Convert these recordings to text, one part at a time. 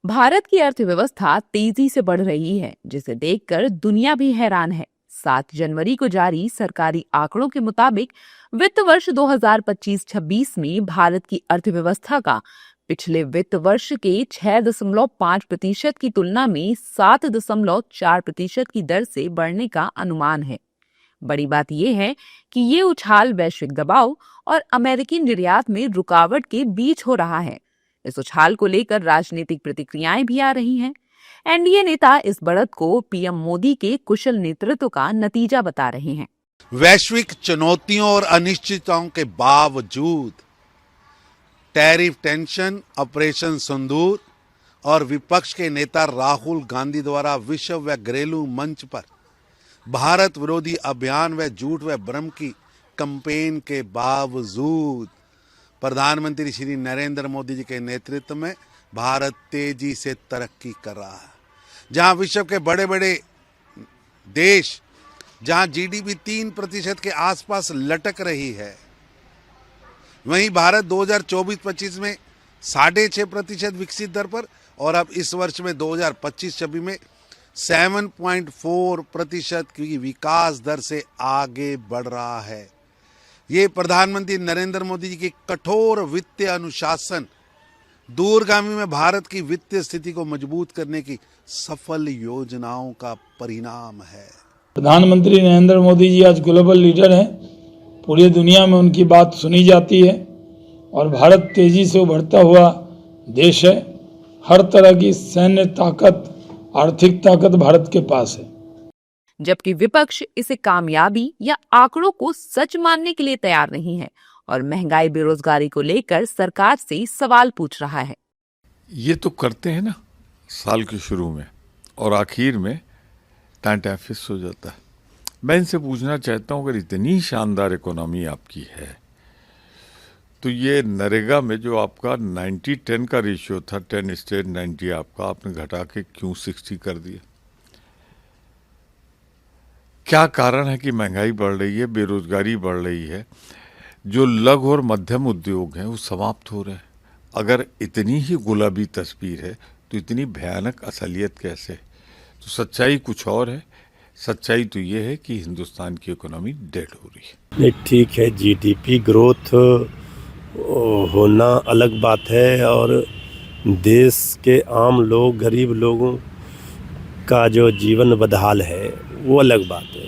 भारत की अर्थव्यवस्था तेजी से बढ़ रही है, जिसे देखकर दुनिया भी हैरान है। 7 जनवरी को जारी सरकारी आंकड़ों के मुताबिक वित्त वर्ष 2025-26 में भारत की अर्थव्यवस्था का पिछले वित्त वर्ष के 6.5% की तुलना में 7.4% की दर से बढ़ने का अनुमान है। बड़ी बात यह है कि ये उछाल वैश्विक दबाव और अमेरिकी निर्यात में रुकावट के बीच हो रहा है। इस उछाल को लेकर राजनीतिक प्रतिक्रियाएं भी आ रही हैं। एनडीए नेता इस बढ़त को पीएम मोदी के कुशल नेतृत्व का नतीजा बता रहे हैं। वैश्विक चुनौतियों और अनिश्चितताओं के बावजूद टैरिफ टेंशन, ऑपरेशन सिंदूर और विपक्ष के नेता राहुल गांधी द्वारा विश्व व घरेलू मंच पर भारत विरोधी अभियान व झूठ व भ्रम की कैंपेन के बावजूद प्रधानमंत्री श्री नरेंद्र मोदी जी के नेतृत्व में भारत तेजी से तरक्की कर रहा है। जहां विश्व के बड़े बड़े देश, जहां जीडीपी 3% के आसपास लटक रही है, वहीं भारत 2024-25 में 6.5% विकसित दर पर और अब इस वर्ष में 2025-26 में 7.4% की विकास दर से आगे बढ़ रहा है। ये प्रधानमंत्री नरेंद्र मोदी जी की कठोर वित्तीय अनुशासन दूरगामी में भारत की वित्तीय स्थिति को मजबूत करने की सफल योजनाओं का परिणाम है। प्रधानमंत्री नरेंद्र मोदी जी आज ग्लोबल लीडर हैं। पूरी दुनिया में उनकी बात सुनी जाती है और भारत तेजी से उभरता हुआ देश है। हर तरह की सैन्य ताकत, आर्थिक ताकत भारत के पास है। जबकि विपक्ष इसे कामयाबी या आंकड़ों को सच मानने के लिए तैयार नहीं है और महंगाई, बेरोजगारी को लेकर सरकार से सवाल पूछ रहा है। ये तो करते हैं ना साल के शुरू में और आखिर में टाइफिस हो जाता है। मैं इनसे पूछना चाहता हूँ, अगर इतनी शानदार इकोनॉमी आपकी है तो ये नरेगा में जो आपका 90-10 का रेशियो था, 10 स्टेट 90 आपका, आपने घटा के क्यों 60 कर दिया? क्या कारण है कि महंगाई बढ़ रही है, बेरोजगारी बढ़ रही है, जो लघु और मध्यम उद्योग हैं वो समाप्त हो रहे हैं? अगर इतनी ही गुलाबी तस्वीर है तो इतनी भयानक असलियत कैसे? तो सच्चाई कुछ और है। सच्चाई तो ये है कि हिंदुस्तान की इकोनॉमी डेड हो रही है। नहीं, ठीक है, जीडीपी ग्रोथ होना अलग बात है और देश के आम लोग, गरीब लोगों का जो जीवन बदहाल है वो अलग बात है।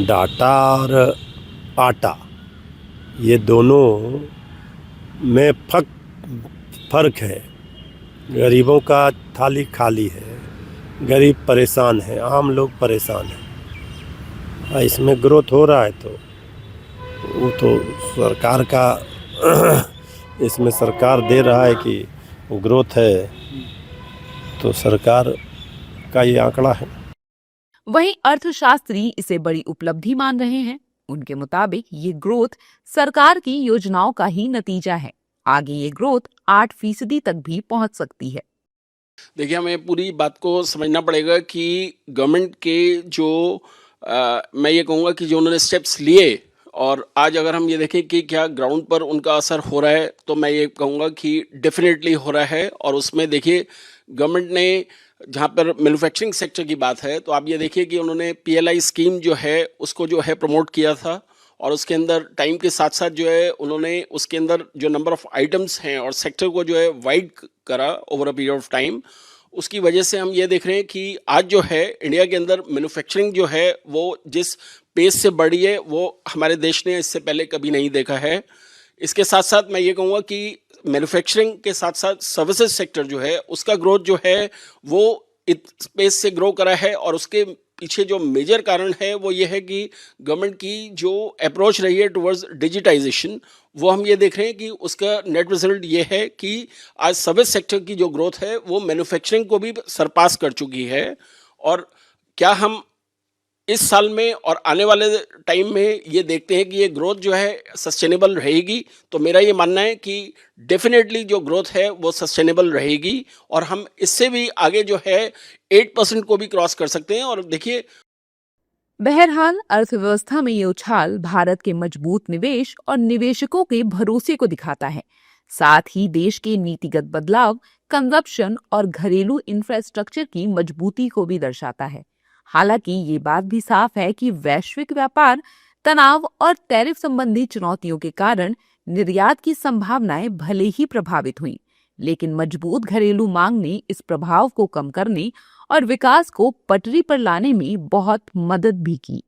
डाटा और आटा, ये दोनों में फर्क है। गरीबों का थाली खाली है, गरीब परेशान है, आम लोग परेशान हैं। इसमें ग्रोथ हो रहा है तो वो तो सरकार का इसमें सरकार दे रहा है कि ग्रोथ है, तो सरकार का ये आंकड़ा है। वहीं अर्थशास्त्री इसे बड़ी उपलब्धि मान रहे हैं। उनके मुताबिक ये ग्रोथ सरकार की योजनाओं का ही नतीजा है। आगे ये ग्रोथ 8% तक भी पहुंच सकती है। देखिए, हमें पूरी बात को समझना पड़ेगा कि गवर्नमेंट के जो मैं ये कहूँगा कि जो उन्होंने स्टेप्स लिए और आज अगर हम ये देखें कि क्या ग्राउंड पर उनका असर हो रहा है, तो मैं ये कहूँगा कि डेफिनेटली हो रहा है। और उसमें देखिए, गवर्नमेंट ने जहाँ पर मैन्युफैक्चरिंग सेक्टर की बात है, तो आप ये देखिए कि उन्होंने पीएलआई स्कीम जो है उसको जो है प्रमोट किया था और उसके अंदर टाइम के साथ साथ जो है उन्होंने उसके अंदर जो नंबर ऑफ़ आइटम्स हैं और सेक्टर को जो है वाइड करा over a period of time. उसकी वजह से हम ये देख रहे हैं कि आज जो है इंडिया के अंदर मैन्युफैक्चरिंग जो है वो जिस पेस से बढ़ी है वो हमारे देश ने इससे पहले कभी नहीं देखा है। इसके साथ साथ मैं ये कहूँगा कि मैन्युफैक्चरिंग के साथ साथ सर्विसेज सेक्टर जो है उसका ग्रोथ जो है वो इस पेस से ग्रो करा है और उसके पीछे जो मेजर कारण है वो ये है कि गवर्नमेंट की जो अप्रोच रही है टुवर्ड्स डिजिटाइजेशन, वो हम ये देख रहे हैं कि उसका नेट रिजल्ट ये है कि आज सर्विस सेक्टर की जो ग्रोथ है वो मैन्युफैक्चरिंग को भी सरपास कर चुकी है। और क्या हम इस साल में और आने वाले टाइम में ये देखते हैं कि ये ग्रोथ जो है सस्टेनेबल रहेगी, तो मेरा ये मानना है कि डेफिनेटली जो ग्रोथ है वो सस्टेनेबल रहेगी और हम इससे भी आगे जो है 8% को भी क्रॉस कर सकते हैं। और देखिए, बहरहाल अर्थव्यवस्था में ये उछाल भारत के मजबूत निवेश और निवेशकों के भरोसे को दिखाता है। साथ ही देश के नीतिगत बदलाव, कंजप्शन और घरेलू इंफ्रास्ट्रक्चर की मजबूती को भी दर्शाता है। हालांकि ये बात भी साफ है कि वैश्विक व्यापार, तनाव और टैरिफ संबंधी चुनौतियों के कारण निर्यात की संभावनाएं भले ही प्रभावित हुई, लेकिन मजबूत घरेलू मांग ने इस प्रभाव को कम करने और विकास को पटरी पर लाने में बहुत मदद भी की।